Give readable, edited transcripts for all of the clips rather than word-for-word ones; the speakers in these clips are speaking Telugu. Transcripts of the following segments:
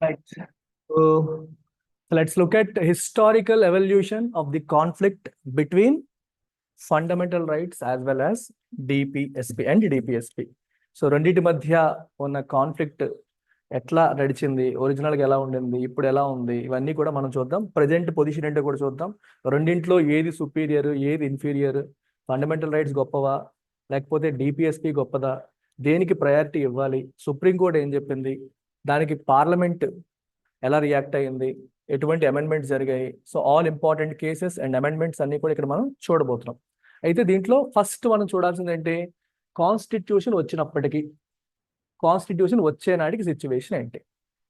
Right. So let's look at historical evolution of the conflict between fundamental rights as well as DPSP and DPSP. So రెండింటి మధ్య ఉన్న కాన్ఫ్లిక్ట్ ఎట్లా నడిచింది, ఒరిజినల్గా ఎలా ఉండింది, ఇప్పుడు ఎలా ఉంది, ఇవన్నీ కూడా మనం చూద్దాం. ప్రజెంట్ పొజిషన్ ఏంటో కూడా చూద్దాం. రెండింట్లో ఏది సుపీరియర్, ఏది ఇన్ఫీరియర్, ఫండమెంటల్ రైట్స్ గొప్పవా లేకపోతే డిపిఎస్పి గొప్పదా, దేనికి ప్రయారిటీ ఇవ్వాలి, సుప్రీంకోర్టు ఏం చెప్పింది, దానికి పార్లమెంట్ ఎలా రియాక్ట్ అయ్యింది, ఎటువంటి అమెండ్మెంట్స్ జరిగాయి. So all important cases and amendments అన్ని కూడా ఇక్కడ మనం చూడబోతున్నాం. అయితే దీంట్లో ఫస్ట్ మనం చూడాల్సింది ఏంటి, కాన్స్టిట్యూషన్ వచ్చినప్పటికీ, కాన్స్టిట్యూషన్ వచ్చే నాటికి సిచ్యువేషన్ ఏంటి.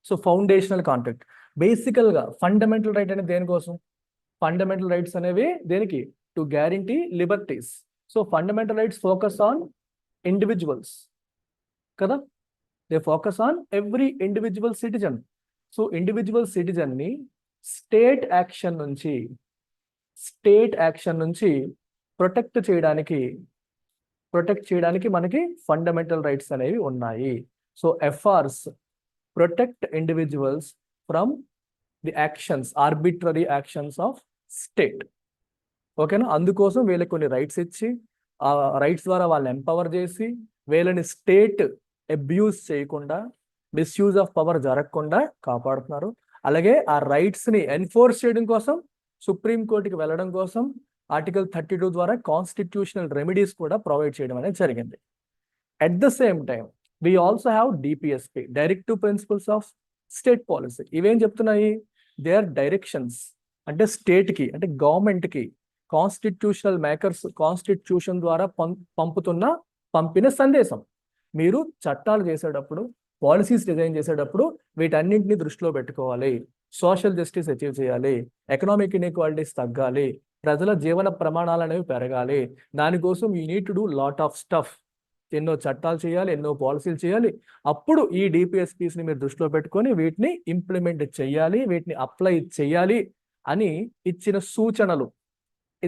So foundational conflict. బేసికల్గా ఫండమెంటల్ రైట్ అనేది దేనికోసం, ఫండమెంటల్ రైట్స్ అనేవి దేనికి, to guarantee liberties. So fundamental rights focus on individuals కదా, they focus on every individual citizen. So individual సిటిజన్ని స్టేట్ యాక్షన్ నుంచి ప్రొటెక్ట్ చేయడానికి మనకి ఫండమెంటల్ రైట్స్ అనేవి ఉన్నాయి. So FRs protect individuals from the actions, arbitrary actions of state. ఓకేనా, అందుకోసం వీళ్ళకి కొన్ని రైట్స్ ఇచ్చి, ఆ రైట్స్ ద్వారా వాళ్ళని ఎంపవర్ చేసి, వీళ్ళని స్టేట్ అబ్యూస్ చేయకుండా, మిస్యూజ్ ఆఫ్ పవర్ జరగకుండా కాపాడుతున్నారు. అలాగే ఆ రైట్స్ని ఎన్ఫోర్స్ చేయడం కోసం, సుప్రీంకోర్టుకి వెళ్ళడం కోసం ఆర్టికల్ 32 ద్వారా కాన్స్టిట్యూషనల్ రెమెడీస్ కూడా ప్రొవైడ్ చేయడం అనేది జరిగింది. At the same time we also have DPSP, directive principles of state policy. ఇవేం చెప్తున్నాయి, దే ఆర్ డైరెక్షన్స్, అంటే స్టేట్కి, అంటే గవర్నమెంట్కి కాన్స్టిట్యూషనల్ మేకర్స్ కాన్స్టిట్యూషన్ ద్వారా పంపిన సందేశం. మీరు చట్టాలు చేసేటప్పుడు, పాలసీస్ డిజైన్ చేసేటప్పుడు వీటన్నింటినీ దృష్టిలో పెట్టుకోవాలి. సోషల్ జస్టిస్ అచీవ్ చేయాలి, ఎకనామిక్ ఇన్ఈక్వాలిటీస్ తగ్గాలి, ప్రజల జీవన ప్రమాణాలు అనేవి పెరగాలి. దానికోసం you need to do lot of stuff. ఎన్నో చట్టాలు చేయాలి, ఎన్నో పాలసీలు చేయాలి. అప్పుడు ఈ డిపిఎస్పీస్ని మీరు దృష్టిలో పెట్టుకొని వీటిని ఇంప్లిమెంట్ చేయాలి, వీటిని అప్లై చేయాలి అని ఇచ్చిన సూచనలు,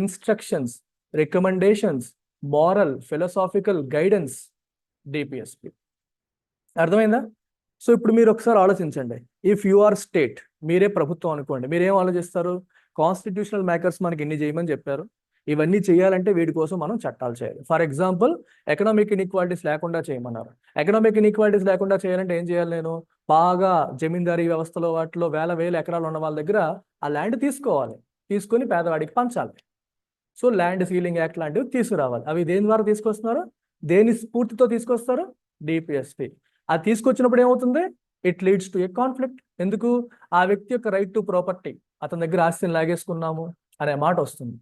instructions, recommendations, moral philosophical guidance DPSP. అర్థమైందా? సో ఇప్పుడు మీరు ఒకసారి ఆలోచించండి, ఇఫ్ యు ఆర్ స్టేట్, మీరే ప్రభుత్వం అనుకోండి, మీరేం ఆలోచిస్తారు, కాన్స్టిట్యూషనల్ మేకర్స్ మనకి ఇన్ని చేయమని చెప్పారు, ఇవన్నీ చేయాలంటే వీటి కోసం మనం చట్టాలు చేయాలి. ఫర్ ఎగ్జాంపుల్ ఎకనామిక్ ఇన్ఈక్వాలిటీస్ లేకుండా చేయమన్నారు. ఎకనామిక్ ఇన్ఈక్వాలిటీస్ లేకుండా చేయాలంటే ఏం చేయాలి, నేను బాగా జమీందారీ వ్యవస్థలో వాటిలో వేల ఎకరాలు ఉన్న వాళ్ళ దగ్గర ఆ ల్యాండ్ తీసుకొని పేదవాడికి పంచాలి. సో ల్యాండ్ సీలింగ్ యాక్ట్ లాంటివి తీసుకురావాలి. అవి దేని ద్వారా తీసుకొస్తున్నారు, దేని స్ఫూర్తితో తీసుకొస్తారు, డిపిఎస్పి. అది తీసుకొచ్చినప్పుడు ఏమవుతుంది, it leads to A conflict. ఎందుకు, ఆ వ్యక్తి యొక్క రైట్ టు ప్రాపర్టీ, అతని దగ్గర ఆస్తిని లాగేసుకున్నాము అనే మాట వస్తుంది.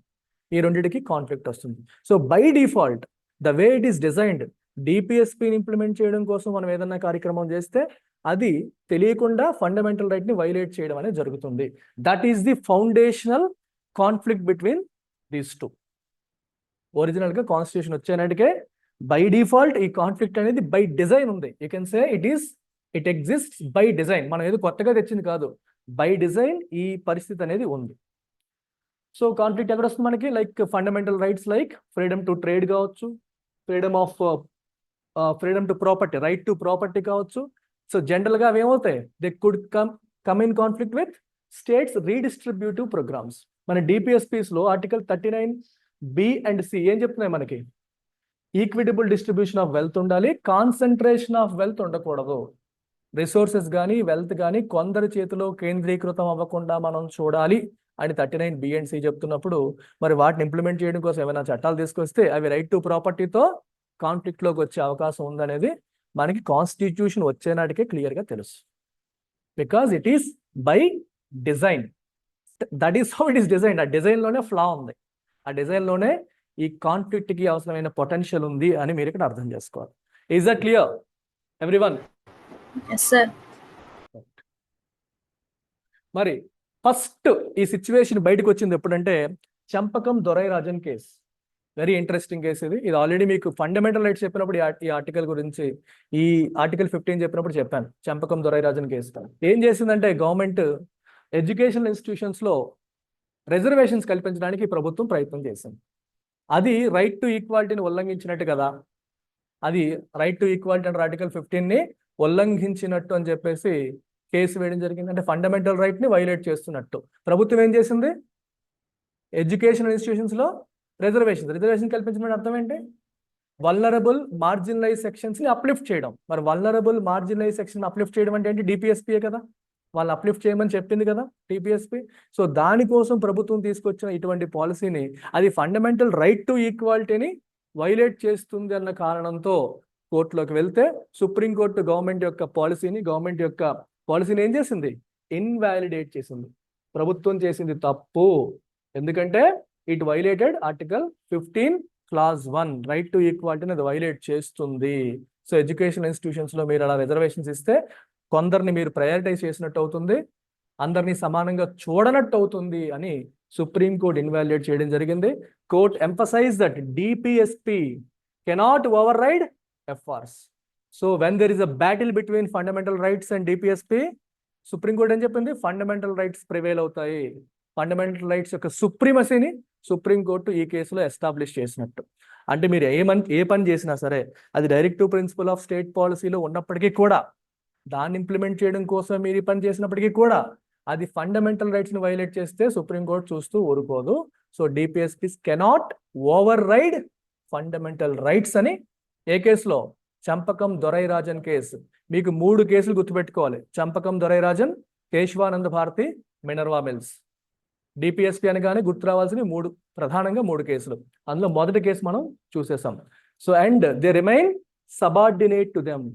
ఈ రెండింటికి కాన్ఫ్లిక్ట్ వస్తుంది. So by default the way it is designed, డిపిఎస్పిని ఇంప్లిమెంట్ చేయడం కోసం మనం ఏదన్నా కార్యక్రమం చేస్తే అది తెలియకుండా ఫండమెంటల్ రైట్ ని వైలేట్ చేయడం అనేది జరుగుతుంది. That is the foundational conflict between these two. Original గా కాన్స్టిట్యూషన్ వచ్చేనాటికే బై డిఫాల్ట్ ఈ కాన్ఫ్లిక్ట్ అనేది బై డిజైన్ ఉంది. You can say it exists by design. మనం ఏదో కొత్తగా తెచ్చింది కాదు, బై డిజైన్ ఈ పరిస్థితి అనేది ఉంది. సో కాన్ఫ్లిక్ట్ ఎక్కడ వస్తుంది మనకి, like fundamental rights like freedom to trade కావచ్చు, freedom to property, right to property కావచ్చు. సో జనరల్ గా అవి ఏమవుతాయి, they could come in conflict with states redistributive programmes. మన డిపిఎస్పీస్ లో ఆర్టికల్ 39B and C ఏం చెప్తున్నాయి మనకి, ఈక్విటబుల్ డిస్ట్రిబ్యూషన్ ఆఫ్ వెల్త్ ఉండాలి, కాన్సన్ట్రేషన్ ఆఫ్ వెల్త్ ఉండకూడదు. రిసోర్సెస్ కానీ వెల్త్ కానీ కొందరి చేతిలో కేంద్రీకృతం అవ్వకుండా మనం చూడాలి అని 39B and C చెప్తున్నప్పుడు, మరి వాటిని ఇంప్లిమెంట్ చేయడం కోసం ఏమైనా చట్టాలు తీసుకొస్తే అవి రైట్ టు ప్రాపర్టీతో కాన్ఫ్లిక్ట్లోకి వచ్చే అవకాశం ఉందనేది మనకి కాన్స్టిట్యూషన్ వచ్చేనాటికే క్లియర్గా తెలుసు. Because it is by design, that is how it is design. ఆ డిజైన్లోనే ఫ్లా ఉంది, ఆ డిజైన్లోనే ఈ కాన్ఫ్లిక్ట్కి అవసరమైన పొటెన్షియల్ ఉంది అని మీరు ఇక్కడ అర్థం చేసుకోవాలి. Is that clear everyone? Yes, sir. మరి ఫస్ట్ ఈ సిచ్యువేషన్ బయటకు వచ్చింది ఎప్పుడంటే, Champakam Dorairajan case. Very interesting case ఇది. ఆల్రెడీ మీకు ఫండమెంటల్ రైట్స్ చెప్పినప్పుడు ఈ ఆర్టికల్ గురించి, ఈ ఆర్టికల్ 15 చెప్పినప్పుడు చెప్పాను. చంపకం దొరైరాజన్ కేసు ఏం చేసిందంటే, గవర్నమెంట్ ఎడ్యుకేషనల్ ఇన్స్టిట్యూషన్స్ లో రిజర్వేషన్స్ కల్పించడానికి ప్రభుత్వం ప్రయత్నం చేసింది. అది రైట్ టు ఈక్వాలిటీని ఉల్లంఘించినట్టు కదా, అది right to equality and article 15ని ఉల్లంఘించినట్టు అని చెప్పేసి కేసు వేయడం జరిగింది. అంటే ఫండమెంటల్ రైట్ ని వైలేట్ చేస్తున్నట్టు. ప్రభుత్వం ఏం చేసింది? ఎడ్యుకేషన్ ఇన్స్టిట్యూషన్స్ లో రిజర్వేషన్ కల్పించడం అర్థం ఏంటి? వల్నరబుల్ మార్జినలైజ్ సెక్షన్స్ ని అప్లిఫ్ట్ చేయడం. మరి వల్నరబుల్ మార్జినలైజ్ సెక్షన్ అప్లిఫ్ట్ చేయడం అంటే ఏంటి? డిపిఎస్పీఏ కదా, వాళ్ళు అప్లిఫ్ట్ చేయమని చెప్పింది కదా టీపీఎస్పీ. సో దానికోసం ప్రభుత్వం తీసుకొచ్చిన ఇటువంటి పాలసీని అది ఫండమెంటల్ రైట్ టు ఈక్వాలిటీని వైలేట్ చేస్తుంది అన్న కారణంతో కోర్టులోకి వెళ్తే సుప్రీంకోర్టు గవర్నమెంట్ యొక్క పాలసీని ఏం చేసింది? ఇన్వాలిడేట్ చేసింది. ప్రభుత్వం చేసింది తప్పు, ఎందుకంటే it violated article 15 clause 1 right to ఈక్వాలిటీని అది వైలేట్ చేస్తుంది. సో ఎడ్యుకేషన్ ఇన్స్టిట్యూషన్స్ లో మీరు అలా రిజర్వేషన్స్ ఇస్తే కొందరిని మీరు ప్రయారిటైజ్ చేసినట్టు అవుతుంది, అందరినీ సమానంగా చూడనట్టు అవుతుంది అని సుప్రీంకోర్టు ఇన్వాలిడేట్ చేయడం జరిగింది. Court emphasise that DPSP cannot override FRs. So when there is a battle between fundamental rights and DPSP, Supreme Court ఏం చెప్పింది? ఫండమెంటల్ రైట్స్ ప్రివేల్ అవుతాయి. ఫండమెంటల్ రైట్స్ యొక్క సుప్రీమసీని సుప్రీంకోర్టు ఈ కేసులో ఎస్టాబ్లిష్ చేసినట్టు. అంటే మీరు ఏ పని చేసినా సరే అది డైరెక్టివ్ ప్రిన్సిపల్ ఆఫ్ స్టేట్ పాలసీలో ఉన్నప్పటికీ కూడా, దాన్ని ఇంప్లిమెంట్ చేయడం కోసం మీరు ఈ పని చేసినప్పటికీ కూడా అది ఫండమెంటల్ రైట్స్ ని వైలేట్ చేస్తే సుప్రీంకోర్టు చూస్తూ ఊరుకోదు. So DPSPs cannot override fundamental rights అని ఏ కేసులో? చంపకం దొరైరాజన్ కేసు. మీకు 3 కేసులు గుర్తుపెట్టుకోవాలి: చంపకం దొరైరాజన్, కేశవానంద భారతి, మినర్వా మిల్స్. డిపిఎస్పి అనగానే గుర్తు రావాల్సిన ప్రధానంగా 3 కేసులు. అందులో మొదటి కేసు మనం చూసేసాం. So and they remain subordinate to them.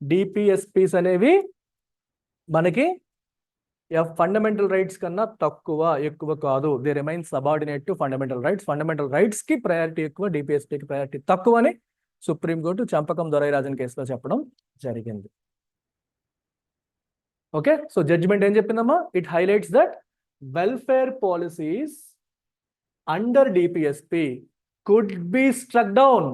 DPSPs అనేవి మనకి ఫండమెంటల్ రైట్స్ కన్నా ఎక్కువ కాదు. They remain subordinate to fundamental rights. Fundamental rights కి ప్రయారిటీ ఎక్కువ, డిపిఎస్పీకి ప్రయారిటీ తక్కువ అని సుప్రీంకోర్టు చంపకం దొరైరాజన్ కేసులో చెప్పడం జరిగింది. ఓకే, సో జడ్జిమెంట్ ఏం చెప్పిందమ్మా? It highlights that welfare policies under DPSP could be struck down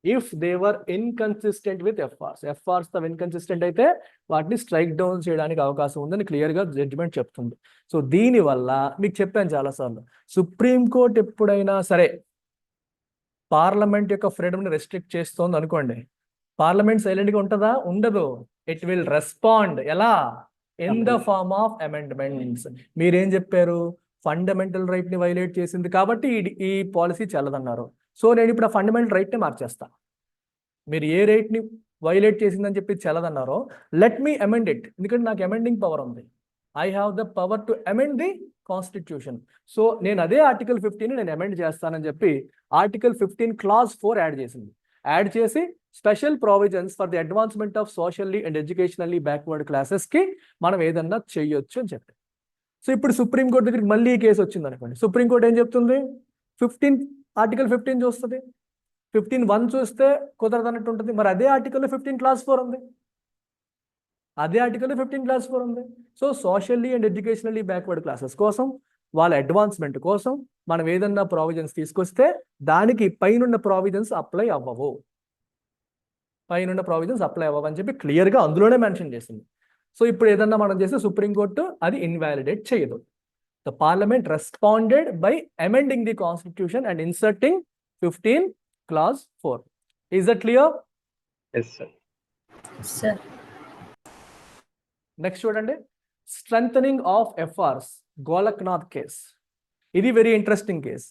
if they were inconsistent with FRs. FRs తో ఇన్కన్సిస్టెంట్ అయితే వాటిని స్ట్రైక్ డౌన్ చేయడానికి అవకాశం ఉందని క్లియర్గా జడ్జిమెంట్ చెప్తుంది. సో దీనివల్ల మీకు చెప్పాను చాలాసార్లు, సుప్రీంకోర్టు ఎప్పుడైనా సరే పార్లమెంట్ యొక్క ఫ్రీడమ్ని రెస్ట్రిక్ట్ చేస్తోంది అనుకోండి, పార్లమెంట్ సైలెంట్గా ఉంటుందా? ఉండదు. It will respond. ఎలా? In the form of amendments. మీరేం చెప్పారు? ఫండమెంటల్ రైట్ ని వైలేట్ చేసింది కాబట్టి ఈ పాలసీ చెల్లదన్నారు. సో నేను ఇప్పుడు ఆ ఫండమెంటల్ రైట్ ని మార్చేస్తా. మీరు ఏ రైట్ ని వైలేట్ చేసిందని చెప్పి చెల్లదన్నారో, లెట్ మీ అమెండ్ ఇట్. ఎందుకంటే నాకు అమెండింగ్ పవర్ ఉంది. I have the power to amend the constitution. So నేను అదే ఆర్టికల్ 15 నేను అమెండ్ చేస్తానని చెప్పి ఆర్టికల్ 15 క్లాజ్ 4 యాడ్ చేసి special provisions for the advancement of socially and educationally backward classes కి మనం ఏదన్నా చెయ్యొచ్చు అని చెప్పి. సో ఇప్పుడు సుప్రీంకోర్టు దగ్గరికి మళ్ళీ ఈ కేసు వచ్చింది అనుకోండి, సుప్రీంకోర్టు ఏం చెప్తుంది? ఆర్టికల్ 15 చూస్తుంది, 15(1) చూస్తే కుదరదు అన్నట్టు ఉంటుంది. మరి అదే ఆర్టికల్లో 15 క్లాస్ 4 ఉంది, అదే ఆర్టికల్లో 15 క్లాస్ 4 ఉంది. So socially and educationally backward classes కోసం, వాళ్ళ అడ్వాన్స్మెంట్ కోసం మనం ఏదన్నా ప్రావిజన్స్ తీసుకొస్తే దానికి పైనున్న ప్రావిజన్స్ అప్లై అవ్వవు అని చెప్పి క్లియర్గా అందులోనే మెన్షన్ చేసింది. సో ఇప్పుడు ఏదన్నా మనం చేస్తే సుప్రీంకోర్టు అది ఇన్వాలిడేట్ చేయదు. The parliament responded by amending the constitution and inserting 15 clause 4. Is that clear? Yes, sir. Sir. Next చూడండి, స్ట్రెంథనింగ్ ఆఫ్ ఎఫ్ఆర్స్, గోలక్నాథ్ కేస్. ఇది very interesting case.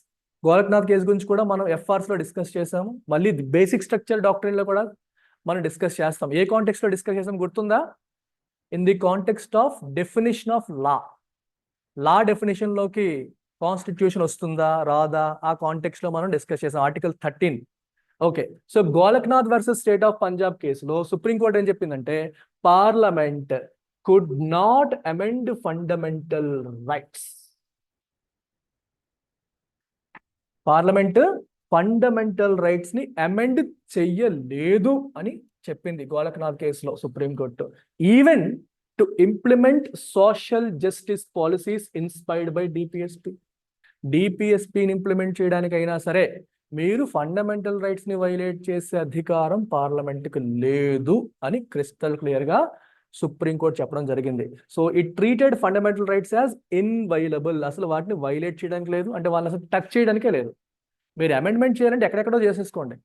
Golaknath case గురించి కూడా మనం ఎఫ్ఆర్స్ లో డిస్కస్ చేసాము. మళ్ళీ బేసిక్ స్ట్రక్చర్ డాక్ట్రిన్ లో కూడా మనం డిస్కస్ చేస్తాం. ఏ కాంటెక్స్ట్ లో డిస్కస్ చేసాం గుర్తుందా? In the context of definition of law definition లోకి కాన్స్టిట్యూషన్ వస్తుందా రాదా, ఆ కాంటెక్స్ట్ లో మనం డిస్కస్ చేసాం. Article 13. Okay, so Golaknath versus state of Punjab కేసులో సుప్రీంకోర్టు ఏం చెప్పిందంటే, Parliament could not amend fundamental rights. Parliament fundamental rights ని అమెండ్ చెయ్యలేదు అని చెప్పింది గోలక్నాథ్ కేసులో Supreme Court. Even to implement social justice policies inspired by డిపిఎస్పిని ఇంప్లిమెంట్ చేయడానికైనా సరే మీరు ఫండమెంటల్ రైట్స్ ని వైలేట్ చేసే అధికారం పార్లమెంట్కి లేదు అని క్రిస్టల్ క్లియర్ గా సుప్రీంకోర్టు చెప్పడం జరిగింది. So it treated fundamental rights as inviolable. అసలు వాటిని వైలేట్ చేయడానికి లేదు, అంటే వాళ్ళని అసలు టచ్ చేయడానికే లేదు. మీరు అమెండ్మెంట్ చేయాలంటే ఎక్కడెక్కడో చేసేసుకోండి,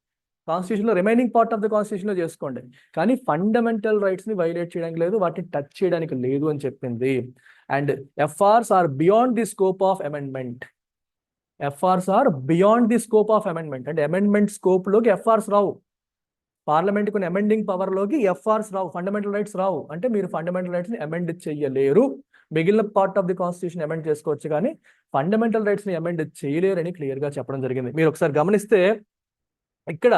కాన్స్టిట్యూషన్లో రిమైనింగ్ పార్ట్ ఆఫ్ ద కాన్స్టిట్యూషన్లో చేసుకోండి, కానీ ఫండమెంటల్ రైట్స్ని వైలేట్ చేయడానికి లేదు, వాటిని టచ్ చేయడానికి లేదు అని చెప్పింది. And FRs are beyond the scope of amendment. FRs are beyond the scope of amendment అంటే అమెండ్మెంట్ స్కోప్లోకి ఎఫ్ఆర్స్ రావు. పార్లమెంట్ కొన్ని అమెండింగ్ పవర్లోకి ఎఫ్ఆర్స్ రావు, ఫండమెంటల్ రైట్స్ రావు. అంటే మీరు ఫండమెంటల్ రైట్స్ని అమెండ్ చేయలేరు. మిగిలిన part of the constitution amend చేసుకోవచ్చు, కానీ ఫండమెంటల్ రైట్స్ని అమెండ్ చేయలేరని క్లియర్గా చెప్పడం జరిగింది. మీరు ఒకసారి గమనిస్తే ఇక్కడ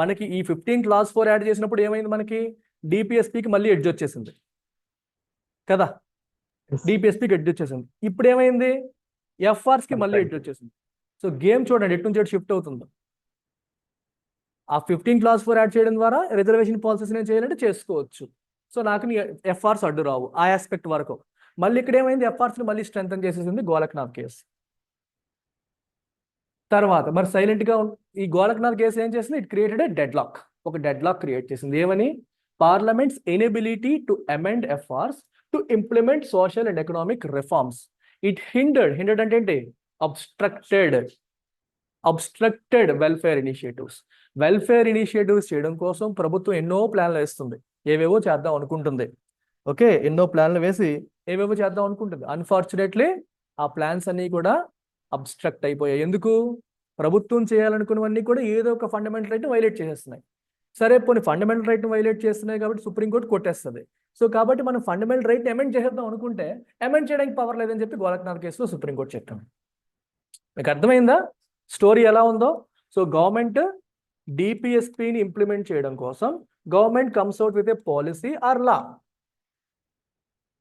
మనకి ఈ 15 క్లాస్ 4 యాడ్ చేసినప్పుడు ఏమైంది, మనకి డిపిఎస్పికి మళ్ళీ ఎడ్జ్ వచ్చేసింది కదా, డిపిఎస్పికి ఎడ్జ్ వచ్చేసింది. ఇప్పుడు ఏమైంది, ఎఫ్ఆర్స్కి మళ్ళీ ఎడ్జ్ వచ్చేసింది. సో గేమ్ చూడండి ఎటు నుంచి షిఫ్ట్ అవుతుందో. ఆ 15 క్లాస్ 4 యాడ్ చేయడం ద్వారా రిజర్వేషన్ పాలసీస్ నేను చేయాలంటే చేసుకోవచ్చు. సో నాకు ఎఫ్ఆర్స్ అడ్డు రావు ఆ ఆస్పెక్ట్ వరకు. మళ్ళీ ఇక్కడ ఏమైంది, ఎఫ్ఆర్స్ని మళ్ళీ స్ట్రెంథన్ చేసేసింది గోలక్నాథ్ కేసు. తర్వాత మరి సైలెంట్గా ఈ గోలక్నాథ్ కేసు ఏం చేసింది, ఇట్ క్రియేటెడ్ ఏ డెడ్లాక్. ఒక డెడ్లాక్ క్రియేట్ చేసింది. ఏమని, Parliament's ability to amend FRs to implement social and economic reforms. It hindered అంటే ఏంటి, obstructed welfare initiatives. Welfare initiatives చేయడం కోసం ప్రభుత్వం ఎన్నో ప్లాన్లు వేస్తుంది, ఏవేవో చేద్దాం అనుకుంటుంది. ఓకే, ఎన్నో ప్లాన్లు వేసి ఏవేవో చేద్దాం అనుకుంటుంది. అన్ఫార్చునేట్లీ ఆ ప్లాన్స్ అన్నీ కూడా అబ్స్ట్రక్ట్ అయిపోయాయి. ఎందుకు, ప్రభుత్వం చేయాలనుకున్నవన్నీ కూడా ఏదో ఒక ఫండమెంటల్ రైట్ని వైలేట్ చేసేస్తున్నాయి. సరే పోనీ ఫండమెంటల్ రైట్ని వైలేట్ చేస్తున్నాయి కాబట్టి సుప్రీంకోర్టు కొట్టేస్తుంది. సో కాబట్టి మనం ఫండమెంటల్ రైట్ని అమెండ్ చేసేద్దాం అనుకుంటే అమెండ్ చేయడానికి పవర్ లేదని చెప్పి గోలక్నాథ్ కేసులో సుప్రీంకోర్టు చెప్తాం. మీకు అర్థమైందా స్టోరీ ఎలా ఉందో? సో గవర్నమెంట్ డిపిఎస్పిని ఇంప్లిమెంట్ చేయడం కోసం government comes out with a policy or law.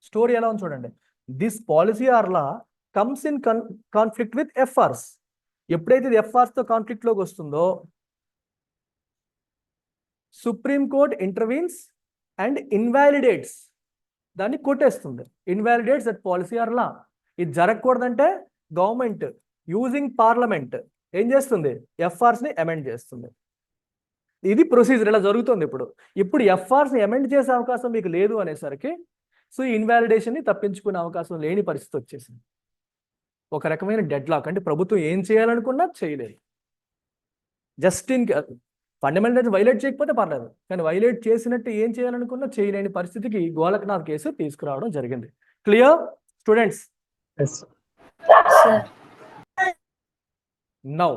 Story ఎలా ఉంది చూడండి. This policy or law comes in conflict with FRs. ఎప్పుడైతే ఇది ఎఫ్ఆర్స్తో కాన్ఫ్లిక్ట్లోకి వస్తుందో సుప్రీంకోర్టు ఇంటర్వీన్స్ అండ్ ఇన్వాలిడేట్స్, దాన్ని కొట్టేస్తుంది. ఇన్వాలిడేట్స్ దట్ పాలసీ ఆర్ లా. ఇది జరగకూడదంటే గవర్నమెంట్ యూజింగ్ పార్లమెంట్ ఏం చేస్తుంది, ఎఫ్ఆర్స్ని అమెండ్ చేస్తుంది. ఇది ప్రొసీజర్, ఇలా జరుగుతుంది. ఇప్పుడు ఎఫ్ఆర్స్ని అమెండ్ చేసే అవకాశం మీకు లేదు అనేసరికి సో ఈ ఇన్వాలిడేషన్ని తప్పించుకునే అవకాశం లేని పరిస్థితి వచ్చేసింది. ఒక రకమైన డెడ్లాక్, అంటే ప్రభుత్వం ఏం చేయాలనుకున్నా చేయలేదు. Just in fundamental rights violate చేయకపోతే పర్లేదు, కానీ వైలేట్ చేసినట్టు ఏం చేయాలనుకున్నా చేయలేని పరిస్థితికి గోలక్నాథ్ కేసు తీసుకురావడం జరిగింది. Clear students? Now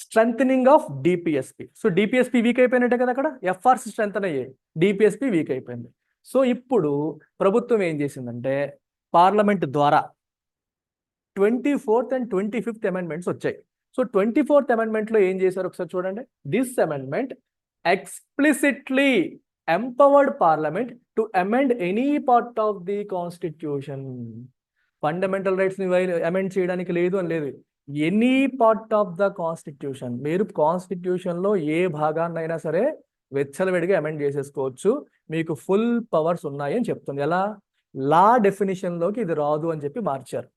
strengthening of DPSP. So DPSP weak అయిపోయినట్టే కదా, అక్కడ ఎఫ్ఆర్స్ స్ట్రెంథన్ అయ్యాయి, డిపిఎస్పి వీక్ అయిపోయింది. సో ఇప్పుడు ప్రభుత్వం ఏం చేసిందంటే పార్లమెంట్ ద్వారా 24th and 25th అమెండ్మెంట్స్ వచ్చాయి. సో 24th అమెండ్మెంట్లో ఏం చేశారు ఒకసారి చూడండి. This amendment explicitly empowered Parliament to amend any part of the constitution. Fundamental రైట్స్ని అమెండ్ చేయడానికి లేదు అని లేదు, any part of the constitution. మీరు కాన్స్టిట్యూషన్లో ఏ భాగాన్నైనా సరే వెచ్చలవిడిగా అమెండ్ చేసేసుకోవచ్చు, మీకు ఫుల్ పవర్స్ ఉన్నాయి అని చెప్తుంది. ఎలా, లా డెఫినిషన్లోకి ఇది రాదు అని చెప్పి మార్చారు.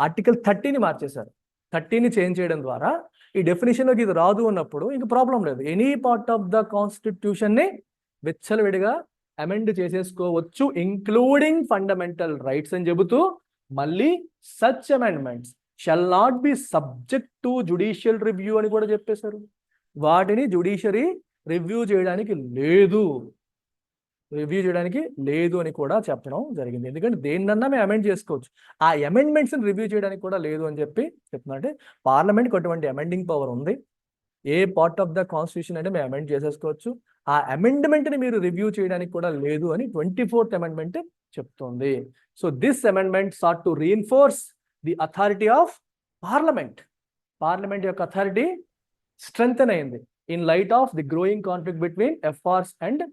ఆర్టికల్ 30ని మార్చేశారు. 30ని చేంజ్ చేయడం ద్వారా ఈ డెఫినేషన్లోకి ఇది రాదు అన్నప్పుడు ఇంక ప్రాబ్లం లేదు. ఎనీ పార్ట్ ఆఫ్ ద కాన్స్టిట్యూషన్ని విచ్చలవిడిగా అమెండ్ చేసేసుకోవచ్చు, ఇంక్లూడింగ్ ఫండమెంటల్ రైట్స్ అని చెబుతూ మళ్ళీ such amendments shall not be subject to judicial review అని కూడా చెప్పేశారు. వాటిని జుడిషియరీ రివ్యూ చేయడానికి లేదు అని కూడా చెప్పడం జరిగింది. ఎందుకంటే దేన్నన్నా మేము అమెండ్ చేసుకోవచ్చు, ఆ అమెండ్మెంట్స్ని రివ్యూ చేయడానికి కూడా లేదు అని చెప్పి చెప్తున్నట్టే పార్లమెంట్కి అటువంటి అమెండింగ్ పవర్ ఉంది. ఏ పార్ట్ ఆఫ్ ద కాన్స్టిట్యూషన్ అంటే మేము అమెండ్ చేసేసుకోవచ్చు, ఆ అమెండ్మెంట్ని మీరు రివ్యూ చేయడానికి కూడా లేదు అని 24th అమెండ్మెంట్ చెప్తుంది. So this amendment sought to reinforce the authority of Parliament. Parliament యొక్క అథారిటీ స్ట్రెంథెన్ అయింది in light of the growing conflict between FRs and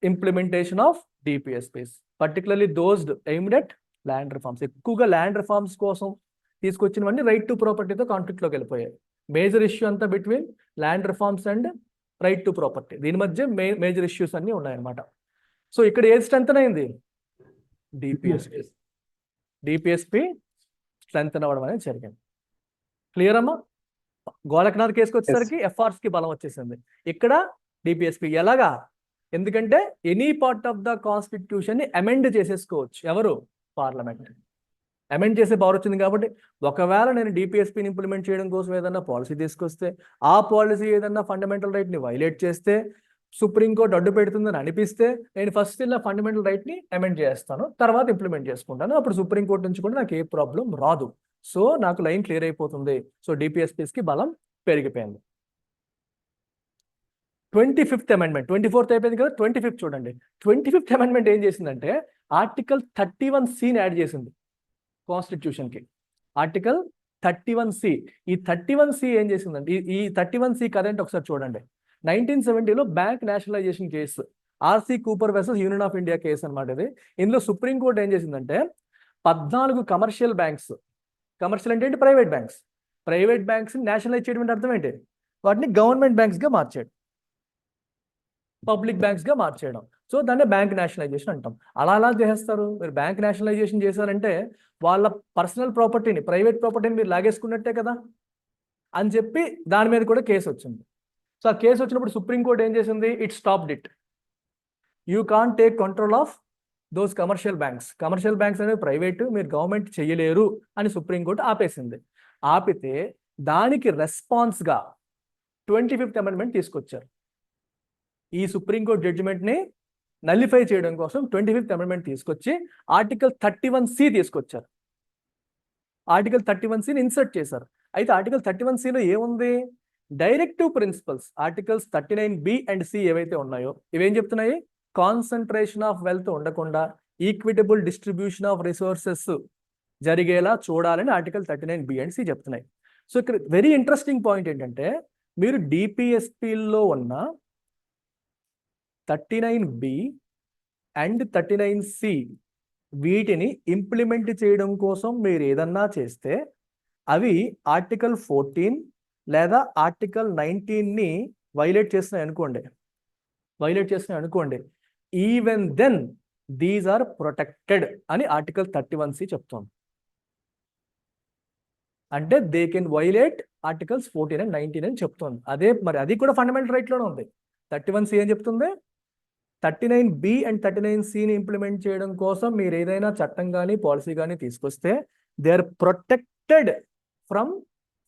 implementation of DPSPs, particularly those aimed at land reforms. ఎక్కువగా ల్యాండ్ రిఫార్మ్స్ కోసం తీసుకొచ్చినవన్నీ రైట్ టు ప్రాపర్టీతో కాన్ఫ్లిక్ట్లోకి వెళ్ళిపోయాయి. మేజర్ ఇష్యూ అంతా between land reforms and right to property, దీని మధ్య మేజర్ ఇష్యూస్ అన్నీ ఉన్నాయన్నమాట. సో ఇక్కడ ఏది స్ట్రెంథెన్ అయింది, డిపిఎస్పి స్ట్రెంథెన్ అవ్వడం అనేది జరిగింది. క్లియర్ అమ్మా? గోలక్నాథ్ కేసుకి వచ్చేసరికి ఎఫ్ఆర్స్కి బలం వచ్చేసింది, ఇక్కడ డిపిఎస్పి. ఎలాగా, ఎందుకంటే any part of the constitution ని అమెండ్ చేసేసుకోవచ్చు ఎవరు, పార్లమెంట్. అమెండ్ చేసే పవర్ వచ్చింది కాబట్టి ఒకవేళ నేను డిపిఎస్పిని ఇంప్లిమెంట్ చేయడం కోసం ఏదన్నా పాలసీ తీసుకొస్తే ఆ పాలసీ ఏదన్నా ఫండమెంటల్ రైట్ని వైలేట్ చేస్తే సుప్రీంకోర్టు అడ్డు పెడుతుందని అనిపిస్తే నేను ఫస్ట్ ఇలా ఫండమెంటల్ రైట్ని అమెండ్ చేస్తాను, తర్వాత ఇంప్లిమెంట్ చేసుకుంటాను. అప్పుడు సుప్రీంకోర్టు నుంచి కూడా నాకు ఏ ప్రాబ్లం రాదు. సో నాకు లైన్ క్లియర్ అయిపోతుంది. సో డిపిఎస్పిస్కి బలం పెరిగిపోయింది. 25th అమెండ్మెంట్, 24th అయిపోయింది కదా, 25th చూడండి. 25th అమెండ్మెంట్ ఏం చేసిందంటే ఆర్టికల్ 31C యాడ్ చేసింది కాన్స్టిట్యూషన్కి. Article 31C. ఈ 31C ఏం చేసిందంటే ఈ 31C కరెంట్ ఒకసారి చూడండి. 1970లో bank nationalisation case, RC Cooper versus Union of India case అనమాట ఇది. ఇందులో సుప్రీంకోర్టు ఏం చేసిందంటే 14 కమర్షియల్ బ్యాంక్స్, కమర్షియల్ అంటే ఏంటి, private banks, private banks nationalise చేయడం అంటే అర్థం ఏంటి, వాటిని గవర్నమెంట్ బ్యాంక్స్గా మార్చాడు, పబ్లిక్ బ్యాంక్స్గా మార్చేయడం. సో దాన్ని బ్యాంక్ నేషనలైజేషన్ అంటాం. అలా చేస్తారు. మీరు బ్యాంక్ నేషనలైజేషన్ చేశారంటే వాళ్ళ పర్సనల్ ప్రాపర్టీని, ప్రైవేట్ ప్రాపర్టీని మీరు లాగేసుకున్నట్టే కదా అని చెప్పి దాని మీద కూడా కేసు వచ్చింది. సో ఆ కేసు వచ్చినప్పుడు సుప్రీంకోర్టు ఏం చేసింది, it stopped it. You can't take control of those commercial banks. Commercial banks అనేవి ప్రైవేట్, మీరు గవర్నమెంట్ చేయలేరు అని సుప్రీంకోర్టు ఆపేసింది. ఆపితే దానికి రెస్పాన్స్గా 25th అమెండ్మెంట్ తీసుకొచ్చారు. ఈ సుప్రీంకోర్టు జడ్జిమెంట్ని నల్లిఫై చేయడం కోసం 25th అమెండ్మెంట్ తీసుకొచ్చి ఆర్టికల్ 31C తీసుకొచ్చారు. ఆర్టికల్ 31Cని ఇన్సర్ట్ చేశారు. అయితే ఆర్టికల్ 31Cలో ఏముంది, directive principles. Articles 39B and C ఏవైతే ఉన్నాయో ఇవేం చెప్తున్నాయి, కాన్సన్ట్రేషన్ ఆఫ్ వెల్త్ ఉండకుండా ఈక్విటబుల్ డిస్ట్రిబ్యూషన్ ఆఫ్ రిసోర్సెస్ జరిగేలా చూడాలని ఆర్టికల్ 39B అండ్ C చెప్తున్నాయి. సో ఇక్కడ వెరీ ఇంట్రెస్టింగ్ పాయింట్ ఏంటంటే మీరు డిపిఎస్పిలో ఉన్న 39B అండ్ 39C వీటిని ఇంప్లిమెంట్ చేయడం కోసం మీరు ఏదన్నా చేస్తే అవి ఆర్టికల్ 14 లేదా ఆర్టికల్ 19ని వైలేట్ చేస్తున్నాయి అనుకోండి, even then these are protected అని ఆర్టికల్ 31C చెప్తోంది. అంటే they can violate articles 14 and 19 అని చెప్తోంది. అదే మరి అది కూడా ఫండమెంటల్ రైట్లోనే ఉంది. 31C ఏం చెప్తుంది, 39B అండ్ 39Cని ఇంప్లిమెంట్ చేయడం కోసం మీరు ఏదైనా చట్టం కానీ పాలసీ కానీ తీసుకొస్తే they are protected from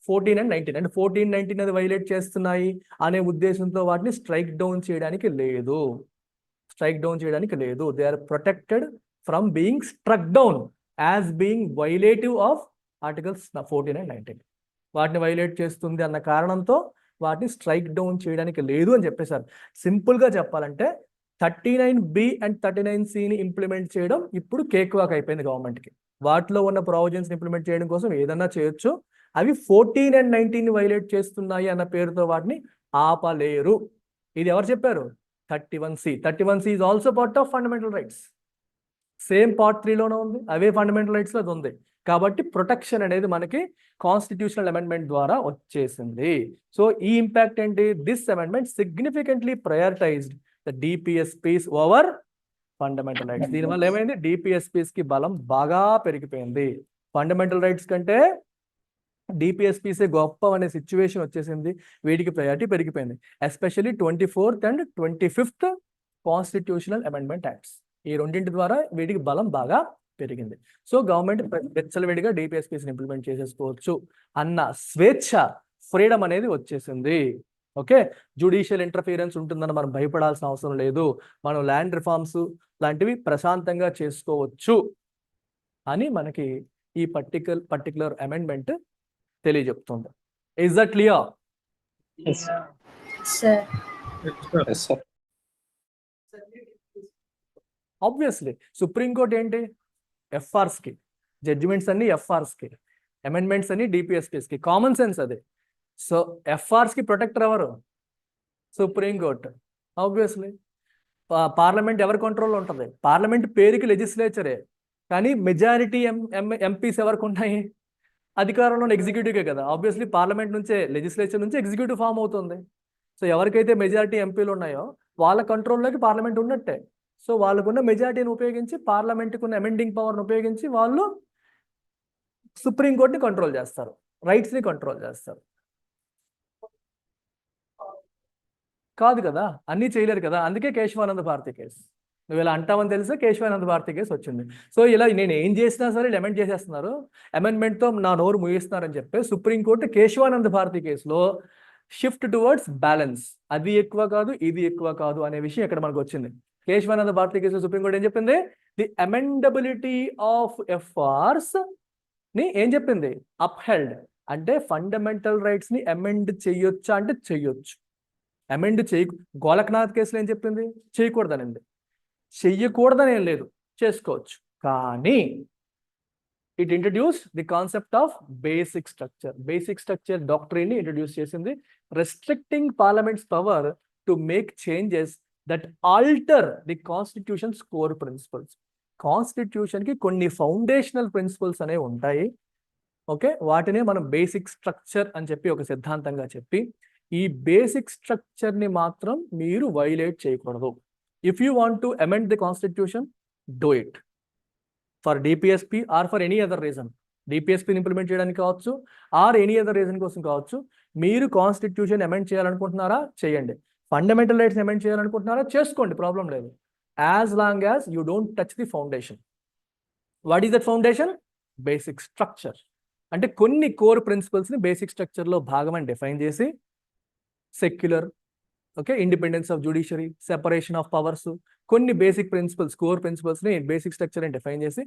14 and 19. అంటే 14, 19 అది వైలేట్ చేస్తున్నాయి అనే ఉద్దేశంతో వాటిని స్ట్రైక్ డౌన్ చేయడానికి లేదు. They are protected from being struck down as being violative of articles 14 and 19. వాటిని వైలేట్ చేస్తుంది అన్న కారణంతో వాటిని స్ట్రైక్ డౌన్ చేయడానికి లేదు అని చెప్పేశారు. సింపుల్గా చెప్పాలంటే 39B అండ్ 39Cని ఇంప్లిమెంట్ చేయడం ఇప్పుడు కేక్ వాక్ అయిపోయింది గవర్నమెంట్కి. వాటిలో ఉన్న ప్రావిజన్స్ ఇంప్లిమెంట్ చేయడం కోసం ఏదన్నా చేయొచ్చు. అవి 14 అండ్ 19ని వైలేట్ చేస్తున్నాయి అన్న పేరుతో వాటిని ఆపలేరు. ఇది ఎవరు చెప్పారు, 31C. 31C is also part of fundamental rights. Same part 3లోనే ఉంది, అవే ఫండమెంటల్ రైట్స్లో అది ఉంది. కాబట్టి ప్రొటెక్షన్ అనేది మనకి కాన్స్టిట్యూషనల్ అమెండ్మెంట్ ద్వారా వచ్చేసింది. సో ఈ ఇంపాక్ట్ ఏంటి, this amendment significantly prioritised the DPSPs over fundamental rights. దీనివల్ల ఏమైంది, డిపిఎస్పీస్కి బలం బాగా పెరిగిపోయింది. ఫండమెంటల్ రైట్స్ కంటే డిపిఎస్పీసే గొప్ప అనే సిచ్యువేషన్ వచ్చేసింది. వీటికి ప్రయారిటీ పెరిగిపోయింది. Especially 24th and 25th constitutional amendment acts, ఈ రెండింటి ద్వారా వీటికి బలం బాగా పెరిగింది. సో గవర్నమెంట్ వెచ్చలవిడిగా డిపిఎస్పీస్ని ఇంప్లిమెంట్ చేసేసుకోవచ్చు అన్న స్వేచ్ఛ, ఫ్రీడమ్ అనేది వచ్చేసింది. ఓకే, జ్యుడిషియల్ ఇంటర్ఫీరెన్స్ ఉంటుందని మనం భయపడాల్సిన అవసరం లేదు. మనం ల్యాండ్ రిఫార్మ్స్ లాంటివి ప్రశాంతంగా చేసుకోవచ్చు అని మనకి ఈ పర్టికులర్ అమెండ్మెంట్ తెలియజెప్తుంది. Is that clear? Obviously Supreme Court ఏంటి, ఎఫ్ఆర్స్కి, జడ్జిమెంట్స్ అన్ని ఎఫ్ఆర్స్కి, అమెండ్మెంట్స్ అన్ని డిపిఎస్పీస్కి. కామన్ సెన్స్ అది. సో ఎఫ్ఆర్స్కి ప్రొటెక్టర్ ఎవరు, సుప్రీంకోర్టు. ఆబ్వియస్లీ పార్లమెంట్ ఎవరి కంట్రోల్లో ఉంటుంది, పార్లమెంట్ పేరుకి లెజిస్లేచరే, కానీ మెజారిటీ ఎంపీస్ ఎవరికి ఉన్నాయి, అధికారంలో ఎగ్జిక్యూటివ్కే కదా. ఆబ్వియస్లీ పార్లమెంట్ నుంచే, లెజిస్లేచర్ నుంచి ఎగ్జిక్యూటివ్ ఫామ్ అవుతుంది. సో ఎవరికైతే మెజారిటీ ఎంపీలు ఉన్నాయో వాళ్ళ కంట్రోల్లోకి పార్లమెంట్ ఉన్నట్టే. సో వాళ్ళకున్న మెజారిటీని ఉపయోగించి, పార్లమెంట్కి ఉన్న అమెండింగ్ పవర్ని ఉపయోగించి వాళ్ళు సుప్రీంకోర్టుని కంట్రోల్ చేస్తారు, రైట్స్ని కంట్రోల్ చేస్తారు. కాదు కదా, అన్నీ చేయలేరు కదా. అందుకే కేశవానంద భారతి కేసు. నువ్వు ఇలా అంటావని తెలిసే కేశవానంద భారతి కేసు వచ్చింది. సో ఇలా నేను ఏం చేసినా సరే అమెండ్ చేసేస్తున్నారు, అమెండ్మెంట్తో నా నోరు ముగిస్తున్నారని చెప్పి సుప్రీంకోర్టు కేశవానంద భారతి కేసులో షిఫ్ట్ టువర్డ్స్ బ్యాలెన్స్, అది ఎక్కువ కాదు ఇది ఎక్కువ కాదు అనే విషయం ఇక్కడ మనకు వచ్చింది. కేశవానంద భారతి కేసులో సుప్రీంకోర్టు ఏం చెప్పింది? ది అమెండబిలిటీ ఆఫ్ ఎఫ్ఆర్స్ ని ఏం చెప్పింది? అప్హెల్డ్. అంటే ఫండమెంటల్ రైట్స్ ని అమెండ్ చేయొచ్చా అంటే చెయ్యొచ్చు. అమెండ్ గోలక్నాథ్ కేసులో ఏం చెప్పింది? చేయకూడదనండి. చెయ్యకూడదని ఏం లేదు, చేసుకోవచ్చు. కానీ it introduce the concept of basic structure. Basic structure doctrine ని ఇంట్రడ్యూస్ చేసింది, restricting parliament's power to make changes that alter the constitution's core principles. Constitution కి కొన్ని ఫౌండేషనల్ ప్రిన్సిపల్స్ అనేవి ఉంటాయి. ఓకే, వాటినే మనం బేసిక్ స్ట్రక్చర్ అని చెప్పి ఒక సిద్ధాంతంగా చెప్పి, ఈ బేసిక్ స్ట్రక్చర్ ని మాత్రం మీరు వైలేట్ చేయకూడదు. If you want to amend the constitution, do it for DPSP or for any other reason. డిపిఎస్పిని ఇంప్లిమెంట్ చేయడానికి కావచ్చు, ఆర్ ఎనీ అదర్ రీజన్ కోసం కావచ్చు. మీరు కాన్స్టిట్యూషన్ అమెండ్ చేయాలనుకుంటున్నారా, చేయండి. ఫండమెంటల్ రైట్స్ అమెండ్ చేయాలనుకుంటున్నారా, చేసుకోండి, ప్రాబ్లం లేదు. As long as you don't touch the foundation. What is that foundation? Basic structure. అంటే కొన్ని కోర్ ప్రిన్సిపల్స్ని బేసిక్ స్ట్రక్చర్లో భాగమని డిఫైన్ చేసి, secular, okay, independence of judiciary, separation of powers, కొన్ని బేసిక్ ప్రిన్సిపల్స్, కోర్ ప్రిన్సిపల్స్ని బేసిక్ స్ట్రక్చర్ అని డిఫైన్ చేసి,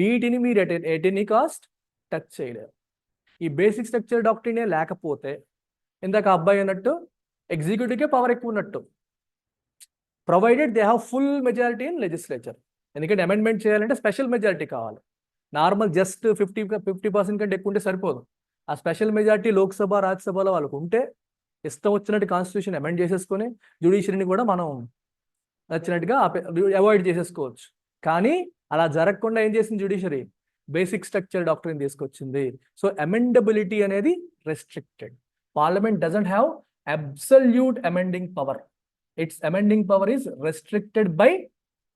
వీటిని మీరు ఎట్ ఎనీ కాస్ట్ టచ్ చేయలేరు. ఈ బేసిక్ స్ట్రక్చర్ డాక్టరీనే లేకపోతే, ఇందాక అబ్బాయి అన్నట్టు ఎగ్జిక్యూటివ్కే పవర్ ఎక్కువ ఉన్నట్టు, provided they have full majority in legislature. ఎందుకంటే అమెండ్మెంట్ చేయాలంటే స్పెషల్ మెజారిటీ కావాలి. నార్మల్ జస్ట్ 50% కంటే ఎక్కువ ఉంటే సరిపోదు. ఆ స్పెషల్ మెజారిటీ లోక్సభ, రాజ్యసభలో వాళ్ళకు ఉంటే ఇష్టం వచ్చినట్టు కాన్స్టిట్యూషన్ అమెండ్ చేసేసుకొని జ్యుడిషియరీని కూడా మనం నచ్చినట్టుగా అవాయిడ్ చేసేసుకోవచ్చు. కానీ అలా జరగకుండా ఏం చేసింది జ్యుడిషియరీ? బేసిక్ స్ట్రక్చర్ డాక్టరీని తీసుకొచ్చింది. సో అమెండబిలిటీ అనేది restricted. Parliament doesn't have absolute amending power. Its amending power is restricted by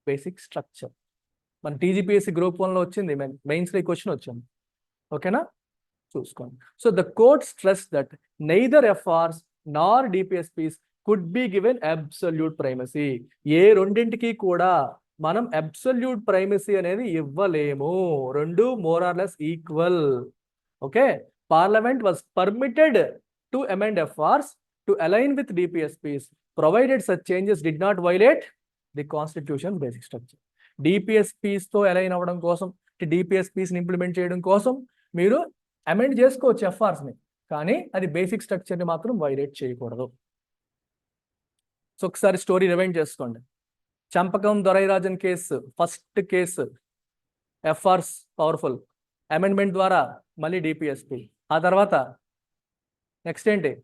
basic structure. మన TGPSC గ్రూప్ 1లో వచ్చింది, మెయిన్స్లో ఈ క్వశ్చన్ వచ్చింది. ఓకేనా, చూసుకోండి. So the court stress that neither FRs nor DPSPs could be given absolute primacy. ఏ రెండింటికి కూడా మనం అబ్సల్యూట్ ప్రైమసీ అనేది ఇవ్వలేము. రెండు more or less equal. Okay, Parliament was permitted to amend FRs to align with DPSPs provided such changes did not violate the constitution basic structure. డిపిఎస్పీస్తో అలైన్ అవ్వడం కోసం, డిపిఎస్పీస్ని ఇంప్లిమెంట్ చేయడం కోసం మీరు అమెండ్ చేసుకోవచ్చు ఎఫ్ఆర్స్ని, కానీ అది బేసిక్ స్ట్రక్చర్ని మాత్రం వైలేట్ చేయకూడదు. సో ఒకసారి స్టోరీ రివైండ్ చేసుకోండి. Champakam Dorairajan case, first case FRs powerful, amendment ద్వారా మళ్ళీ డిపిఎస్పీ. ఆ తర్వాత నెక్స్ట్ ఏంటి?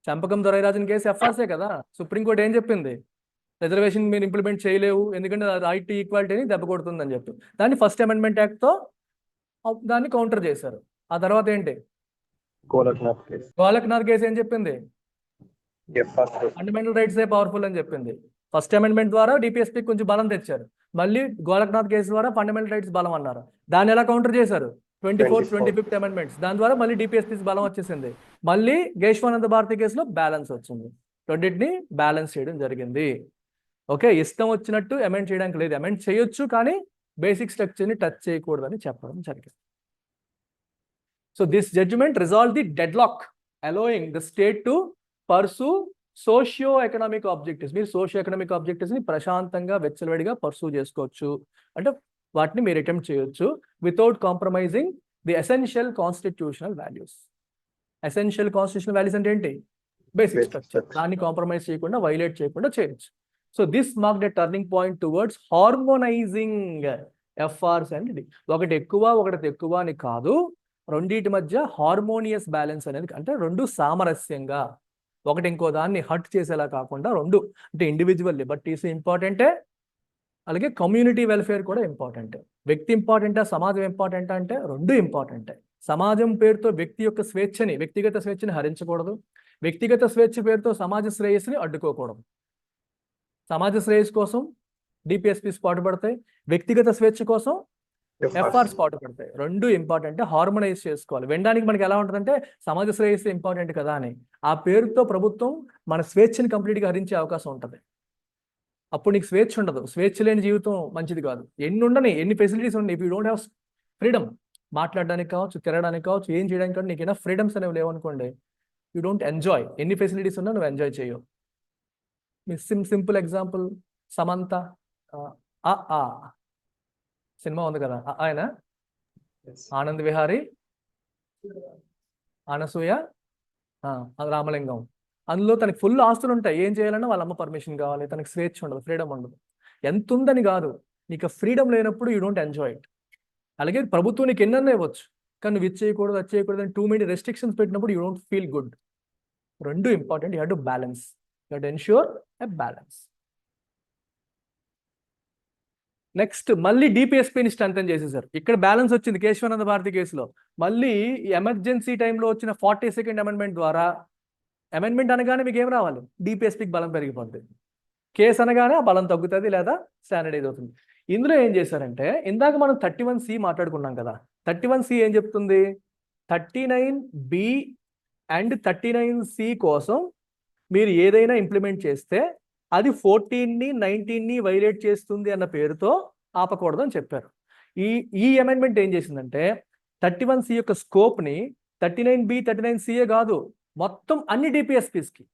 చంపకం దొరైరాజన్ కేసు ఎఫ్ఆర్సే కదా. సుప్రీంకోర్టు ఏం చెప్పింది? రిజర్వేషన్ మీరు ఇంప్లిమెంట్ చేయలేవు, ఎందుకంటే రైట్ టు ఈక్వాలిటీని దెబ్బ కొడుతుందని చెప్పి దాన్ని ఫస్ట్ అమెండ్మెంట్ యాక్ట్తో దాన్ని కౌంటర్ చేశారు. ఆ తర్వాత ఏంటి? గోలక్నాథ్ కేసు ఏం చెప్పింది? ఫండమెంటల్ రైట్స్ ఏ పవర్ఫుల్ అని చెప్పింది. ఫస్ట్ అమెండ్మెంట్ ద్వారా డిపిఎస్పీ కొంచెం బలం తెచ్చారు. మళ్ళీ గోలక్నాథ్ కేసు ద్వారా ఫండమెంటల్ రైట్స్ బలం అన్నారు. దాన్ని ఎలా కౌంటర్ చేశారు? 24th, 25th అమెండ్మెంట్స్, దాని ద్వారా మళ్ళీ డిపిఎస్పీ బలం వచ్చేసింది. మళ్ళీ కేశవానంద భారతి కేసులో బ్యాలెన్స్ వచ్చింది. రెండింటిని బ్యాలెన్స్ చేయడం జరిగింది. ఓకే, ఇష్టం వచ్చినట్టు అమెండ్ చేయడానికి లేదు, అమెండ్ చేయొచ్చు, కానీ బేసిక్ స్ట్రక్చర్ని టచ్ చేయకూడదని చెప్పడం జరిగింది. So this judgement resolve the deadlock, allowing the state to pursue socio economic objectives. మీరు సోషియో ఎకనామిక్ ఆబ్జెక్టివ్స్ని ప్రశాంతంగా వెచ్చలవిడిగా పర్సూ చేసుకోవచ్చు, అంటే వాటిని మీరు అటెంప్ట్ చేయొచ్చు without compromising the essential constitutional values. Essential constitutional values అంటే ఏంటి? Basic structure. దాన్ని కాంప్రమైజ్ చేయకుండా, వైలేట్ చేయకుండా చేయొచ్చు. So this marked a turning point towards harmonising FRs and D. ఒకటి ఎక్కువ ఒకటి తక్కువ అని కాదు, రెండింటి మధ్య హార్మోనియస్ బ్యాలెన్స్ అనేది, అంటే రెండు సామరస్యంగా, ఒకటి ఇంకో దాన్ని హర్ట్ చేసేలా కాకుండా, రెండు అంటే ఇండివిజువల్ లిబర్టీస్ ఇంపార్టెంటే, అలాగే కమ్యూనిటీ వెల్ఫేర్ కూడా ఇంపార్టెంటే. వ్యక్తి ఇంపార్టెంటా, సమాజం ఇంపార్టెంటా అంటే రెండు ఇంపార్టెంటే. సమాజం పేరుతో వ్యక్తి యొక్క స్వేచ్ఛని, వ్యక్తిగత స్వేచ్ఛని హరించకూడదు. వ్యక్తిగత స్వేచ్ఛ పేరుతో సమాజ శ్రేయస్సుని అడ్డుకోకూడదు. సమాజ శ్రేయస్సు కోసం డిపిఎస్పీస్ పాటుపడతాయి, వ్యక్తిగత స్వేచ్ఛ కోసం ఎఫ్ఆర్స్ పాటు పడతాయి. రెండు ఇంపార్టెంట్, హార్మోనైజ్ చేసుకోవాలి. వినడానికి మనకి ఎలా ఉంటుందంటే సమాజ శ్రేయస్సు ఇంపార్టెంట్ కదా అని, ఆ పేరుతో ప్రభుత్వం మన స్వేచ్ఛని కంప్లీట్గా హరించే అవకాశం ఉంటుంది. అప్పుడు నీకు స్వేచ్ఛ ఉండదు. స్వేచ్ఛ లేని జీవితం మంచిది కాదు. ఎన్ని ఉండని, ఎన్ని ఫెసిలిటీస్ ఉన్నాయి, if you don't have freedom, మాట్లాడడానికి కావచ్చు, తిరగడానికి కావచ్చు, ఏం చేయడానికి కావచ్చు, నీకు ఏమైనా ఫ్రీడమ్స్ అనేవి లేవనుకోండి, యూ డోంట్ ఎంజాయ్. ఎన్ని ఫెసిలిటీస్ ఉన్నా నువ్వు ఎంజాయ్ చేయవు. మీ సింపుల్ ఎగ్జాంపుల్, సమంత ఆ సినిమా ఉంది కదా, ఆయన ఆనంద్ విహారీ, అనసూయ, రామలింగం. అందులో తనకి ఫుల్ ఆస్తులు ఉంటాయి, ఏం చేయాలన్నా వాళ్ళ అమ్మ పర్మిషన్ కావాలి, తనకి స్వేచ్ఛ ఉండదు, ఫ్రీడమ్ ఉండదు. ఎంత ఉందని కాదు, నీకు ఫ్రీడమ్ లేనప్పుడు యూ డోంట్ ఎంజాయ్ ఇట్. అలాగే ప్రభుత్వం నీకు ఎన్నన్నా ఇవ్వచ్చు, కానీ నువ్వు ఇది చేయకూడదు, అది చేయకూడదు అని టూ మెనీ రెస్ట్రిక్షన్స్ పెట్టినప్పుడు యూ డోంట్ ఫీల్ గుడ్. రెండు important, you have to balance, you have to ensure a balance. Next మళ్ళీ డిపిఎస్పీని స్ట్రెంథెన్ చేసేసారు. ఇక్కడ బ్యాలెన్స్ వచ్చింది కేశవానంద భారతి కేసులో. మళ్ళీ ఎమర్జెన్సీ టైంలో వచ్చిన 42nd అమెండ్మెంట్ ద్వారా, అమెండ్మెంట్ అనగానే మీకు ఏం రావాలి, డిపిఎస్పీకి బలం పెరిగిపోతుంది. కేసు అనగానే ఆ బలం తగ్గుతుంది లేదా స్టాండర్డైజ్ అవుతుంది. ఇందులో ఏం చేశారంటే, ఇందాక మనం 31C మాట్లాడుకున్నాం కదా, 31C ఏం చెప్తుంది, 39B అండ్ 39C కోసం మీరు ఏదైనా ఇంప్లిమెంట్ చేస్తే అది 14ని 19ని వైలేట్ చేస్తుంది అన్న పేరుతో ఆపకూడదు అని చెప్పారు. ఈ అమెండ్మెంట్ ఏం చేసిందంటే 31C యొక్క స్కోప్ని 39B 39CA కాదు, మొత్తం అన్ని డిపిఎస్పీస్కి,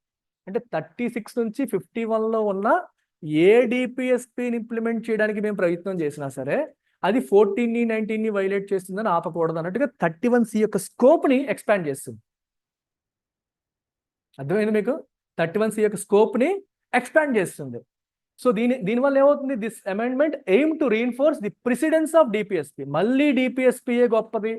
అంటే 36 నుంచి 51లో ఉన్న ఏ డిపిఎస్పీని ఇంప్లిమెంట్ చేయడానికి మేము ప్రయత్నం చేసినా సరే అది 14ని 19ని వైలేట్ చేస్తుందని ఆపకూడదు అన్నట్టుగా 31C యొక్క స్కోప్ని ఎక్స్పాండ్ చేస్తుంది. అర్థమైంది మీకు? 31C యొక్క స్కోప్ని ఎక్స్పాండ్ చేస్తుంది. సో దీనివల్ల ఏమవుతుంది, this amendment aim to reinforce the precedence of DPSP. మళ్ళీ డిపిఎస్పీయే గొప్పది,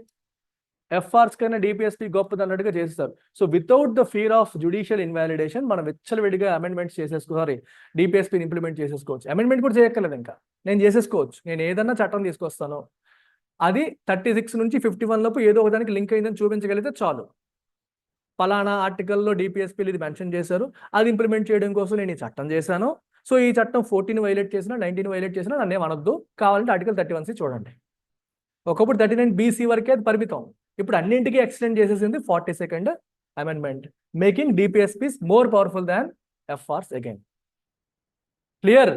ఎఫ్ఆర్స్ కన్నా డిపిఎస్పీ గొప్పది అన్నట్టుగా చేస్తారు. So without the fear of judicial invalidation మనం విచ్చలవిడిగా అమెండ్మెంట్స్ చేసేసుకోవాలి, డిపిఎస్పీని ఇంప్లిమెంట్ చేసేసుకోవచ్చు. అమెండ్మెంట్ కూడా చేయక్కర్లేదు, ఇంకా నేను చేసేసుకోవచ్చు. నేను ఏదన్నా చట్టం తీసుకొస్తాను, అది 36 నుంచి 51 లోపు ఏదో ఒకదానికి లింక్ అయిందని చూపించగలిగితే చాలు. పలానా ఆర్టికల్లో డిపిఎస్పీలు ఇది మెన్షన్ చేశారు, అది ఇంప్లిమెంట్ చేయడం కోసం నేను ఈ చట్టం చేశాను. సో ఈ చట్టం 14 వైలేట్ చేసినా 19 వైలేట్ చేసినా నన్ను ఏమనొద్దు, కావాలంటే ఆర్టికల్ 31C చూడండి. ఒకప్పుడు 39BC వరకే అది పరిమితం, ఇప్పుడు అన్నింటికీ ఎక్స్టెండ్ చేసేసింది 42nd amendment, making DPSPs more powerful than FRs again. Clear?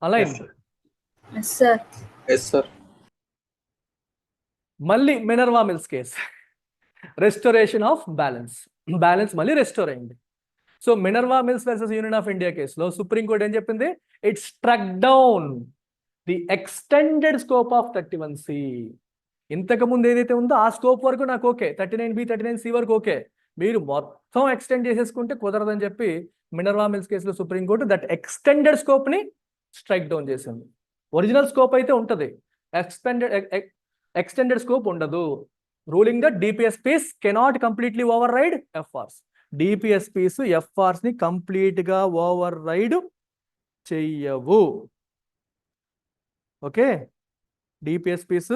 Align? మళ్ళీ Minerva Mills case, restoration of balance మళ్ళీ రెస్టోర్ అయింది. So Minerva Mills versus Union of India కేసులో సుప్రీంకోర్టు ఏం చెప్పింది, it struck down the extended scope of 31C. ఇంతకుముందు ఏదైతే ఉందో ఆ స్కోప్ వరకు నాకు ఓకే, 39B 39C వరకు ఓకే, మీరు మొత్తం ఎక్స్టెండ్ చేసేసుకుంటే కుదరదని చెప్పి మినర్వా మిల్స్ కేసులో సుప్రీంకోర్టు దట్ ఎక్స్టెండెడ్ స్కోప్ని స్ట్రైక్ డౌన్ చేసింది. ఒరిజినల్ స్కోప్ అయితే ఉంటుంది, ఎక్స్టెండెడ్ స్కోప్ ఉండదు. Ruling that DPSPs cannot completely override FRs. DPSPs ఎఫ్ఆర్స్ని కంప్లీట్గా ఓవర్ రైడ్ చెయ్యవు. ఓకే, డిపిఎస్పీస్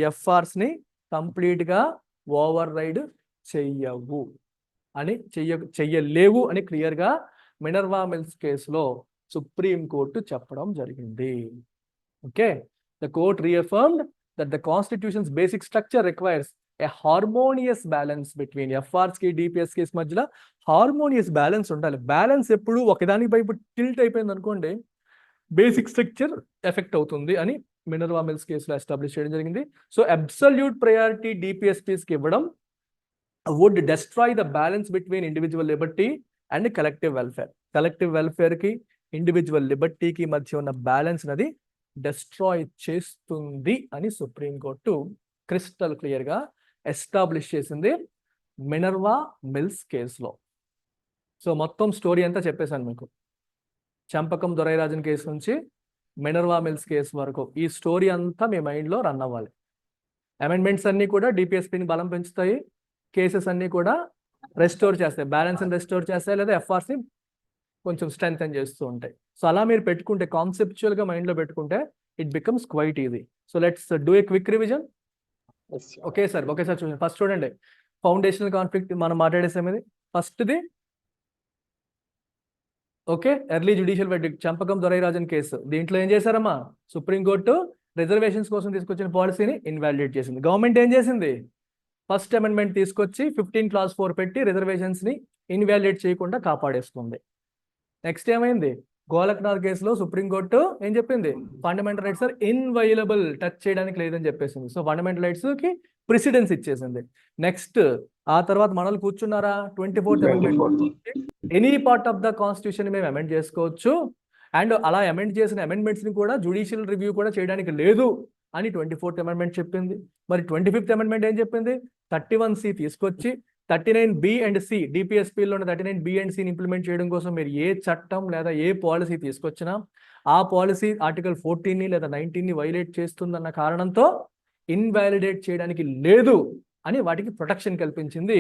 ఎఫ్ఆర్స్ని కంప్లీట్గా ఓవర్ రైడ్ చెయ్యవు అని, చెయ్యలేవు అని క్లియర్గా మినర్వా మిల్స్ కేసులో సుప్రీంకోర్టు చెప్పడం జరిగింది. Okay, the court reaffirmed that the constitution's basic structure requires a harmonious balance between FRs కి DPS కేసు మధ్యలో హార్మోనియస్ బ్యాలెన్స్ ఉండాలి. బ్యాలెన్స్ ఎప్పుడు ఒకదానిపై టిల్ట్ అయిపోయింది అనుకోండి, బేసిక్ స్ట్రక్చర్ ఎఫెక్ట్ అవుతుంది అని మినర్వా మిల్స్ కేసులో ఎస్టాబ్లిష్ చేయడం జరిగింది. సో అబ్సల్యూట్ ప్రయారిటీ డిపిఎస్పీస్కి ఇవ్వడం would destroy the balance between individual liberty and collective welfare. Collective వెల్ఫేర్కి ఇండివిజువల్ లిబర్టీకి మధ్య ఉన్న బ్యాలెన్స్ అనేది డెస్ట్రాయ్ చేస్తుంది అని సుప్రీంకోర్టు క్రిస్టల్ క్లియర్గా ఎస్టాబ్లిష్ చేసింది మినర్వా మిల్స్ కేసులో. సో మొత్తం స్టోరీ అంతా చెప్పేశాను మీకు, చంపకం దొరైరాజన్ కేసు నుంచి మినర్వా మిల్స్ కేసు వరకు ఈ స్టోరీ అంతా మీ మైండ్లో రన్ అవ్వాలి. అమెండ్మెంట్స్ అన్నీ కూడా డిపిఎస్పీని బలం పెంచుతాయి, కేసెస్ అన్నీ కూడా రెస్టోర్ చేస్తాయి, బ్యాలెన్స్ని రెస్టోర్ చేస్తాయి, లేదా ఎఫ్ఆర్స్ని కొంచెం స్ట్రెంథెన్ చేస్తూ ఉంటాయి. సో అలా మీరు పెట్టుకుంటే, కాన్సెప్చువల్గా మైండ్లో పెట్టుకుంటే it becomes quite easy. So let's do a quick revision. Okay sir చూడండి. ఫస్ట్ చూడండి, ఫౌండేషనల్ కాన్ఫ్లిక్ట్ మనం మాట్లాడేసాం. ఇది ఫస్ట్ది. Okay, early judicial verdict, Champakam Dorairajan case. దీంట్లో ఏం చేశారమ్మా, సుప్రీంకోర్టు రిజర్వేషన్స్ కోసం తీసుకొచ్చిన పాలసీని ఇన్వాలిడేట్ చేసింది. గవర్నమెంట్ ఏం చేసింది? ఫస్ట్ అమెండ్మెంట్ తీసుకొచ్చి 15 Clause 4 పెట్టి రిజర్వేషన్స్ని ఇన్వాలిడేట్ చేయకుండా కాపాడేస్తుంది. నెక్స్ట్ ఏమైంది? గోలక్నాథ్ కేసులో సుప్రీంకోర్టు ఏం చెప్పింది? ఫండమెంటల్ రైట్స్ ఆర్ ఇన్వైలబుల్, టచ్ చేయడానికి లేదని చెప్పేసింది. సో ఫండమెంటల్ రైట్స్కి ప్రిసిడెన్స్ ఇచ్చేసింది. నెక్స్ట్ ఆ తర్వాత మనల్ని కూర్చున్నారా? 24th amendment, any part of the constitution మేము అమెండ్ చేసుకోవచ్చు, అండ్ అలా అమెండ్ చేసిన అమెండ్మెంట్స్ని కూడా జ్యుడిషియల్ రివ్యూ కూడా చేయడానికి లేదు అని 24th అమెండ్మెంట్ చెప్పింది. మరి 25th అమెండ్మెంట్ ఏం చెప్పింది? 31C తీసుకొచ్చి 39B and C DPSPలో ఉన్న 39B and Cని ఇంప్లిమెంట్ చేయడం కోసం మీరు ఏ చట్టం లేదా ఏ పాలసీ తీసుకొచ్చినా ఆ పాలసీ ఆర్టికల్ 14ని లేదా 19ని వైలేట్ చేస్తుందన్న కారణంతో ఇన్వాలిడేట్ చేయడానికి లేదు అని వాటికి ప్రొటెక్షన్ కల్పించింది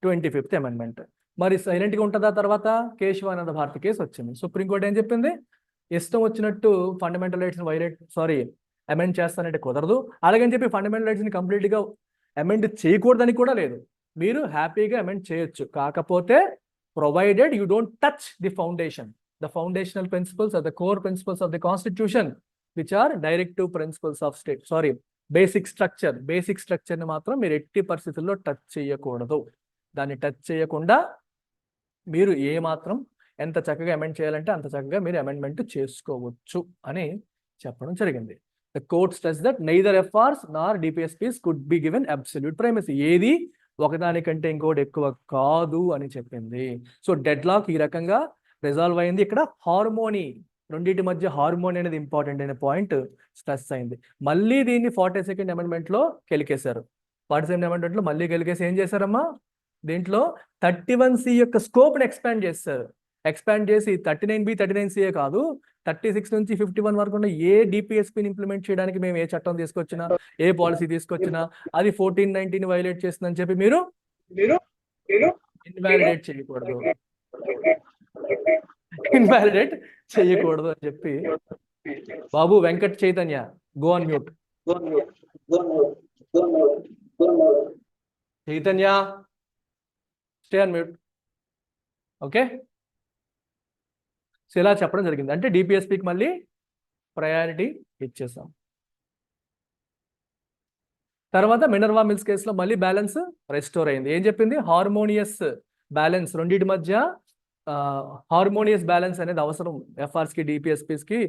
25th అమెండ్మెంట్. మరి సైలెంట్గా ఉంటుందా? తర్వాత కేశవానంద భారతి కేసు వచ్చింది. సుప్రీంకోర్టు ఏం చెప్పింది? ఇష్టం వచ్చినట్టు ఫండమెంటల్ రైట్స్ని అమెండ్ చేస్తానంటే కుదరదు, అలాగని చెప్పి ఫండమెంటల్ రైట్స్ని కంప్లీట్గా అమెండ్ చేయకూడదని కూడా లేదు. మీరు హ్యాపీగా అమెండ్ చేయొచ్చు, కాకపోతే provided you don't touch the foundation, the foundational principles or the core principles of the constitution which are directive principles of state. Basic స్ట్రక్చర్ని మాత్రం మీరు ఎట్టి పరిస్థితుల్లో టచ్ చేయకూడదు. దాన్ని టచ్ చేయకుండా మీరు ఏ మాత్రం ఎంత చక్కగా అమెండ్ చేయాలంటే అంత చక్కగా మీరు అమెండ్మెంట్ చేసుకోవచ్చు అని చెప్పడం జరిగింది. The court stressed that neither FRs nor DPSPs could be given absolute primacy. ఏది ఒకదానికంటే ఇంకోటి ఎక్కువ కాదు అని చెప్పింది. సో డెడ్లాక్ ఈ రకంగా రిజాల్వ్ అయింది. ఇక్కడ హార్మోనీ, రెండింటి మధ్య హార్మోనీ అనేది ఇంపార్టెంట్ అనే పాయింట్ స్ట్రెస్ అయింది. మళ్ళీ దీన్ని 42nd అమెండ్మెంట్లో కెలికేశారు. 42nd అమెండ్మెంట్లో మళ్ళీ కెలికేసి ఏం చేశారమ్మా? దీంట్లో 31C యొక్క స్కోప్ని ఎక్స్పాండ్ చేస్తారు. ఎక్స్పాండ్ చేసి 39B 39CA కాదు, 36 నుంచి 51 వరకు ఉన్న ఏ DPSPని ఇంప్లిమెంట్ చేయడానికి మేము ఏ చట్టం తీసుకొచ్చినా ఏ పాలసీ తీసుకొచ్చినా అది 1419 వైలేట్ చేస్తుందని చెప్పి మీరు ఇన్వాలిడేట్ చేయకూడదు, అని చెప్పి. Babu Venkat Chaitanya, go on mute. Chaitanya, stay on mute. Okay, so ఇలా చెప్పడం జరిగింది. అంటే డిపిఎస్పికి మళ్ళీ ప్రయారిటీ ఇచ్చేసాం. తర్వాత మినర్వా మిల్స్ కేసులో మళ్ళీ బ్యాలెన్స్ రెస్టోర్ అయింది. ఏం చెప్పింది? హార్మోనియస్ బ్యాలెన్స్, రెండింటి మధ్య హార్మోనియస్ బ్యాలెన్స్ అనేది అవసరం ఎఫ్ఆర్స్కి డిపిఎస్పిస్కి.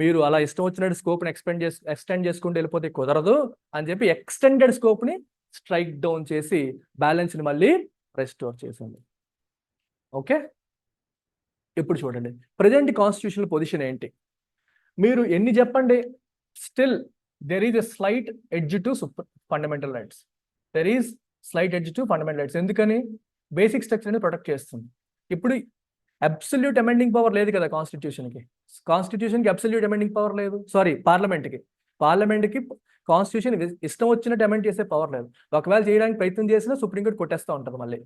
మీరు అలా ఇష్టం వచ్చినట్టు స్కోప్ని ఎక్స్టెండ్ చేసుకుంటూ వెళ్ళిపోతే కుదరదు అని చెప్పి ఎక్స్టెండెడ్ స్కోప్ని స్ట్రైక్ డౌన్ చేసి బ్యాలెన్స్ని మళ్ళీ రెస్టోర్ చేసింది. ఓకే, ఇప్పుడు చూడండి ప్రజెంట్ కాన్స్టిట్యూషనల్ పొజిషన్ ఏంటి? మీరు ఎన్ని చెప్పండి, still there is a slight edge to fundamental rights. ఎందుకని? బేసిక్ స్ట్రక్చర్ని ప్రొటెక్ట్ చేస్తుంది. ఇప్పుడు అబ్సల్యూట్ అమెండింగ్ పవర్ లేదు కదా కాన్స్టిట్యూషన్కి అబ్సల్యూట్ అమెండింగ్ పవర్ లేదు. పార్లమెంట్కి కాన్స్టిట్యూషన్ ఇష్టం వచ్చినట్టు అమెండ్ చేసే పవర్ లేదు. ఒకవేళ చేయడానికి ప్రయత్నం చేసినా సుప్రీంకోర్టు కొట్టేస్తూ ఉంటుంది. మళ్ళీ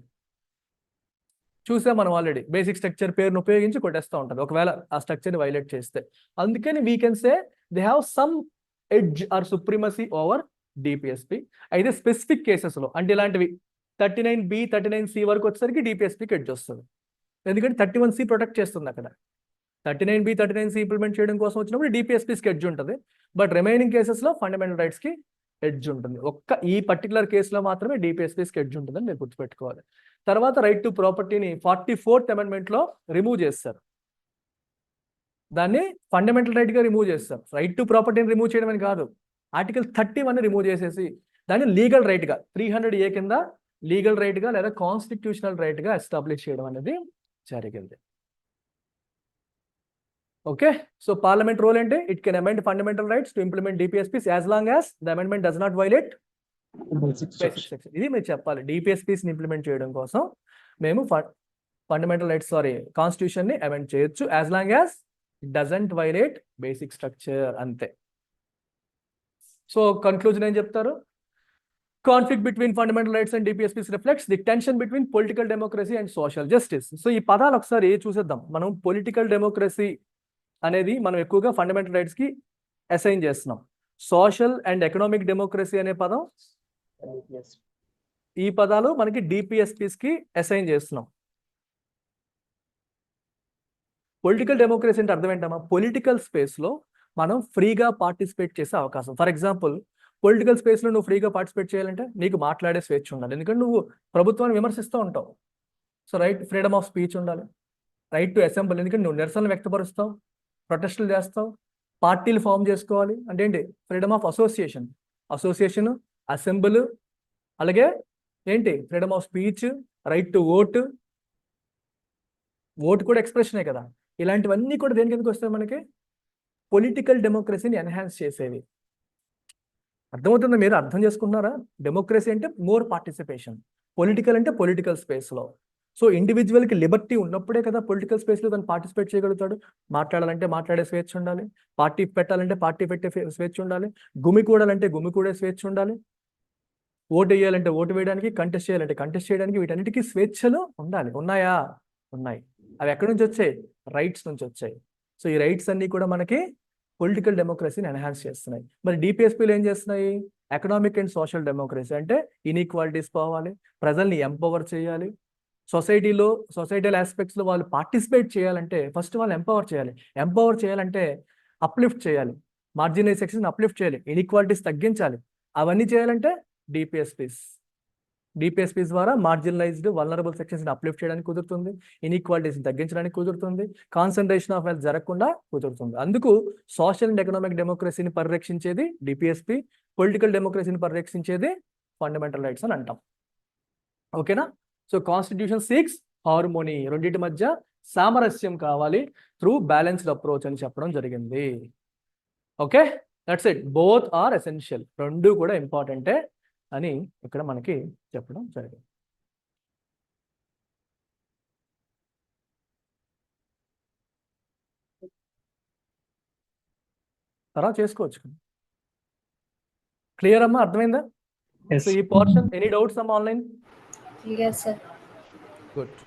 చూసాం మనం ఆల్రెడీ, బేసిక్ స్ట్రక్చర్ పేరును ఉపయోగించి కొట్టేస్తూ ఉంటుంది ఒకవేళ ఆ స్ట్రక్చర్ని వైలేట్ చేస్తే. అందుకని we can say they have some edge or supremacy over DPSP. అయితే స్పెసిఫిక్ కేసెస్లో, అంటే ఇలాంటివి 39B 39C వరకు వచ్చేసరికి డిపిఎస్పికి ఎడ్జ్ వస్తుంది. ఎందుకంటే 31C ప్రొటెక్ట్ చేస్తుంది. అక్కడ 39B 39C ఇంప్లిమెంట్ చేయడం కోసం వచ్చినప్పుడు డిపిఎస్పికి ఎడ్జ్ ఉంటుంది. బట్ రిమైనింగ్ కేసెస్లో ఫండమెంటల్ రైట్స్కి ఎడ్జ్ ఉంటుంది. ఒక్క ఈ పర్టికులర్ కేసులో మాత్రమే డిపిఎస్పికి ఎడ్జ్ ఉంటుందని మీరు గుర్తుపెట్టుకోవాలి. తర్వాత రైట్ టు ప్రాపర్టీని 44th అమెండ్మెంట్లో రిమూవ్ చేస్తారు. దాన్ని ఫండమెంటల్ రైట్గా రిమూవ్ చేస్తారు. రైట్ టు ప్రాపర్టీని రిమూవ్ చేయడం అని కాదు, ఆర్టికల్ 31ని రిమూవ్ చేసేసి దాన్ని లీగల్ రైట్గా 300A కింద లీగల్ రైట్గా లేదా కాన్స్టిట్యూషనల్ రైట్గా ఎస్టాబ్లిష్ చేయడం అనేది జరిగింది. ఓకే, సో పార్లమెంట్ రోల్ అంటే it can amend fundamental rights to implement DPSPs as long as the amendment does not violate basic section. ఇది మీరు చెప్పాలి. డిపిఎస్పీస్ని ఇంప్లిమెంట్ చేయడం కోసం మేము ఫండమెంటల్ రైట్స్ కాన్స్టిట్యూషన్ని అమెండ్ చేయొచ్చు as long as it doesn't violate basic structure, అంతే. సో కన్క్లూజన్ ఏం చెప్తారు? Conflict between fundamental rights and DPSPs reflects the tension between political democracy and social justice. So ఈ పదాలు ఒకసారి చూసేద్దాం. మనం పొలిటికల్ డెమోక్రసీ అనేది మనం ఎక్కువగా ఫండమెంటల్ రైట్స్కి అసైన్ చేస్తున్నాం. సోషల్ అండ్ ఎకనామిక్ డెమోక్రసీ అనే పదం, ఈ పదాలు మనకి డిపిఎస్పీస్కి అసైన్ చేస్తున్నాం. పొలిటికల్ డెమోక్రసీ అంటే అర్థం ఏంటమ్మా? పొలిటికల్ స్పేస్లో మనం ఫ్రీగా పార్టిసిపేట్ చేసే అవకాశం. ఫర్ ఎగ్జాంపుల్ పొలిటికల్ స్పేస్లో నువ్వు ఫ్రీగా పార్టిసిపేట్ చేయాలంటే నీకు మాట్లాడే స్వేచ్ఛ ఉండాలి, ఎందుకంటే నువ్వు ప్రభుత్వాన్ని విమర్శిస్తూ ఉంటావు. So right, freedom of speech ఉండాలి, రైట్ టు అసెంబ్లీ, ఎందుకంటే నువ్వు నిరసనలు వ్యక్తపరుస్తావు, ప్రొటెస్టులు చేస్తావు, పార్టీలు ఫామ్ చేసుకోవాలి అంటే ఏంటి, ఫ్రీడమ్ ఆఫ్ అసోసియేషన్, అసెంబ్లీ, అలాగే ఏంటి freedom of speech, right to vote కూడా ఎక్స్ప్రెషనే కదా. ఇలాంటివన్నీ కూడా దేని కిందకి వస్తాయి, మనకి పొలిటికల్ డెమోక్రసీని ఎన్హాన్స్ చేసేవి. అర్థమవుతుందా, మీరు అర్థం చేసుకుంటున్నారా? డెమోక్రసీ అంటే మోర్ పార్టిసిపేషన్, పొలిటికల్ అంటే పొలిటికల్ స్పేస్లో. సో ఇండివిజువల్కి లిబర్టీ ఉన్నప్పుడే కదా పొలిటికల్ స్పేస్లో తను పార్టిసిపేట్ చేయగలుగుతాడు. మాట్లాడాలంటే మాట్లాడే స్వేచ్ఛ ఉండాలి, పార్టీ పెట్టాలంటే పార్టీ పెట్టే స్వేచ్ఛ ఉండాలి, గుమికూడాలంటే గుమికూడే స్వేచ్ఛ ఉండాలి, ఓటు వేయాలంటే ఓటు వేయడానికి, కంటెస్ట్ చేయాలంటే కంటెస్ట్ చేయడానికి, వీటన్నిటికీ స్వేచ్ఛలు ఉండాలి. ఉన్నాయా? ఉన్నాయి. అవి ఎక్కడి నుంచి వచ్చాయి? రైట్స్ నుంచి వచ్చాయి. సో ఈ రైట్స్ అన్ని కూడా మనకి పొలిటికల్ డెమోక్రసీని ఎన్హాన్స్ చేస్తున్నాయి. మరి డిపిఎస్పీలు ఏం చేస్తున్నాయి? ఎకనామిక్ అండ్ సోషల్ డెమోక్రసీ అంటే ఇన్ఈక్వాలిటీస్ పోవాలి, ప్రజల్ని ఎంపవర్ చేయాలి, సొసైటల్ ఆస్పెక్ట్స్లో వాళ్ళు పార్టిసిపేట్ చేయాలంటే ఫస్ట్ వాళ్ళు ఎంపవర్ చేయాలంటే అప్లిఫ్ట్ చేయాలి, మార్జినలైజ్ సెక్షన్ అప్లిఫ్ట్ చేయాలి, ఇన్ఈక్వాలిటీస్ తగ్గించాలి. అవన్నీ చేయాలంటే డిపిఎస్పీస్ ద్వారా మార్జినలైజ్డ్ వల్నరబుల్ సెక్షన్స్ని అప్లిఫ్ట్ చేయడానికి కుదురుతుంది, ఇన్ఈక్వాలిటీస్ని తగ్గించడానికి కుదురుతుంది, కాన్సన్ట్రేషన్ ఆఫ్ వెల్త్ జరగకుండా కుదురుతుంది. అందుకు సోషల్ అండ్ ఎకనామిక్ డెమోక్రసీని పరిరక్షించేది డిపిఎస్పీ, పొలిటికల్ డెమోక్రసీని పరిరక్షించేది ఫండమెంటల్ రైట్స్ అని అంటాం. ఓకేనా? సో కాన్స్టిట్యూషన్ సీక్స్ హార్మోనీ, రెండింటి మధ్య సామరస్యం కావాలి త్రూ బ్యాలెన్స్డ్ అప్రోచ్ అని చెప్పడం జరిగింది. Okay, that's it. Both are essential, రెండు కూడా ఇంపార్టెంటే అని ఇక్కడ మనకి చెప్పడం జరిగింది. తర్వాత చేసుకోవచ్చు. క్లియర్ అమ్మా? అర్థమైందా? సో ఈ పోర్షన్, ఎనీ డౌట్స్ అమ్మా ఆన్లైన్? Yes, sir. గుడ్.